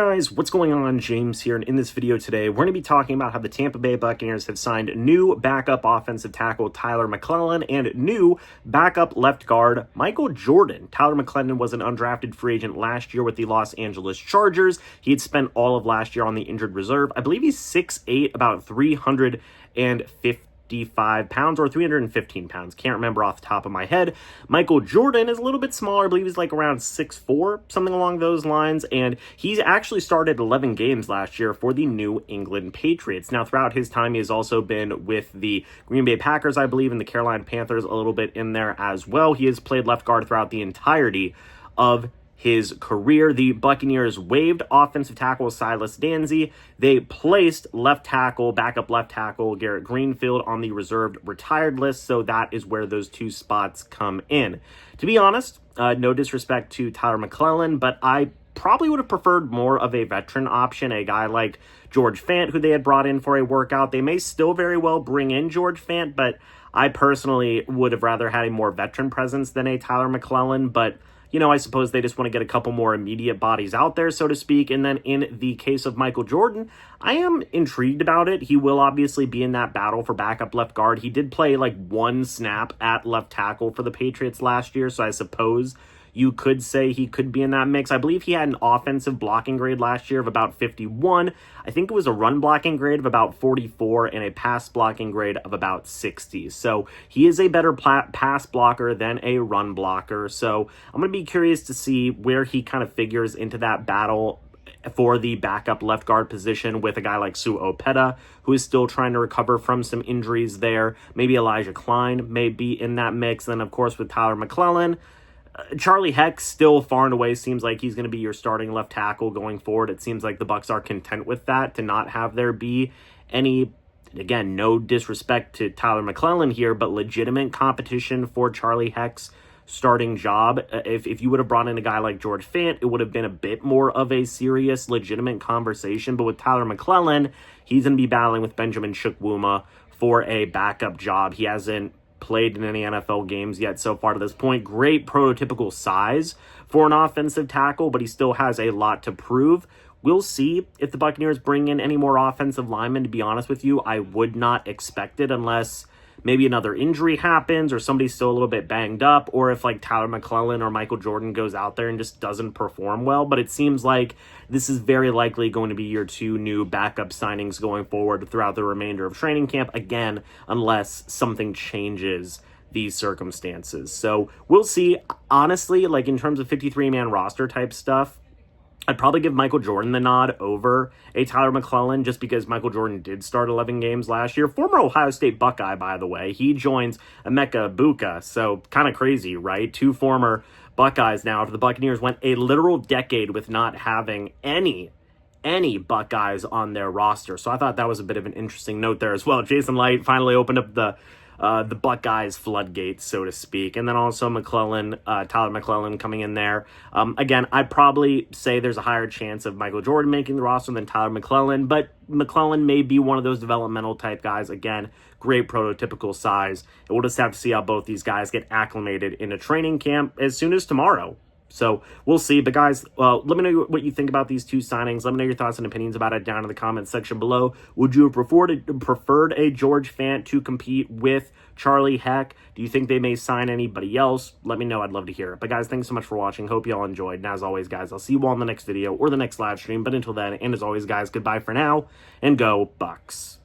Guys, what's going on? James here, and in this video today, we're going to be talking about how the Tampa Bay Buccaneers have signed new backup offensive tackle Tyler McLellan and new backup left guard Michael Jordan. Tyler McLellan was an undrafted free agent last year with the Los Angeles Chargers. He had spent all of last year on the injured reserve. I believe he's 6'8", about 355 pounds or 315 pounds. Can't remember off the top of my head. Michael Jordan is a little bit smaller. I believe he's like around 6'4", something along those lines. And he's actually started 11 games last year for the New England Patriots. Now, throughout his time, he has also been with the Green Bay Packers, I believe, and the Carolina Panthers a little bit in there as well. He has played left guard throughout the entirety of his career. The Buccaneers waived offensive tackle Silas Danzy. They placed backup left tackle Garrett Greenfield on the reserved retired list, so that is where those two spots come in. To be honest, no disrespect to Tyler McLellan, but I probably would have preferred more of a veteran option, a guy like George Fant, who they had brought in for a workout. They may still very well bring in George Fant, but I personally would have rather had a more veteran presence than a Tyler McLellan, but I suppose they just want to get a couple more immediate bodies out there, so to speak. And then in the case of Michael Jordan, I am intrigued about it. He will obviously be in that battle for backup left guard. He did play like one snap at left tackle for the Patriots last year, so I suppose you could say he could be in that mix. I believe he had an offensive blocking grade last year of about 51. I think it was a run blocking grade of about 44 and a pass blocking grade of about 60. So he is a better pass blocker than a run blocker. So I'm going to be curious to see where he kind of figures into that battle for the backup left guard position with a guy like Sue Opeta, who is still trying to recover from some injuries there. Maybe Elijah Klein may be in that mix. Then, of course, with Tyler McLellan, Charlie Heck still far and away seems like he's going to be your starting left tackle going forward. It seems like the Bucs are content with that, to not have there be any, again, no disrespect to Tyler McLellan here, but legitimate competition for Charlie Heck's starting job. If you would have brought in a guy like George Fant, it would have been a bit more of a serious, legitimate conversation. But with Tyler McLellan, he's going to be battling with Benjamin Chukwuma for a backup job. He hasn't played in any NFL games yet so far to this point. Great prototypical size for an offensive tackle, but he still has a lot to prove. We'll see if the Buccaneers bring in any more offensive linemen. To be honest with you, I would not expect it unless maybe another injury happens or somebody's still a little bit banged up, or if like Tyler McLellan or Michael Jordan goes out there and just doesn't perform well. But it seems like this is very likely going to be your two new backup signings going forward throughout the remainder of training camp, again, unless something changes these circumstances. So we'll see. Honestly, like in terms of 53-man roster type stuff, I'd probably give Michael Jordan the nod over a Tyler McLellan, just because Michael Jordan did start 11 games last year. Former Ohio State Buckeye, by the way. He joins Emeka Egbuka, so kind of crazy, right? Two former Buckeyes now after the Buccaneers went a literal decade with not having any Buckeyes on their roster. So I thought that was a bit of an interesting note there as well. Jason Light finally opened up the Buckeyes floodgates, so to speak. And then also Tyler McLellan coming in there. Again, I'd probably say there's a higher chance of Michael Jordan making the roster than Tyler McLellan, but McLellan may be one of those developmental type guys. Again, great prototypical size. And we'll just have to see how both these guys get acclimated into training camp as soon as tomorrow. So we'll see. But guys, let me know what you think about these two signings. Let me know your thoughts and opinions about it down in the comments section below. Would you have preferred a George Fant to compete with Charlie Heck? Do you think they may sign anybody else? Let me know. I'd love to hear it. But guys, thanks so much for watching. Hope you all enjoyed. And as always, guys, I'll see you all in the next video or the next live stream. But until then, and as always, guys, goodbye for now, and go Bucs.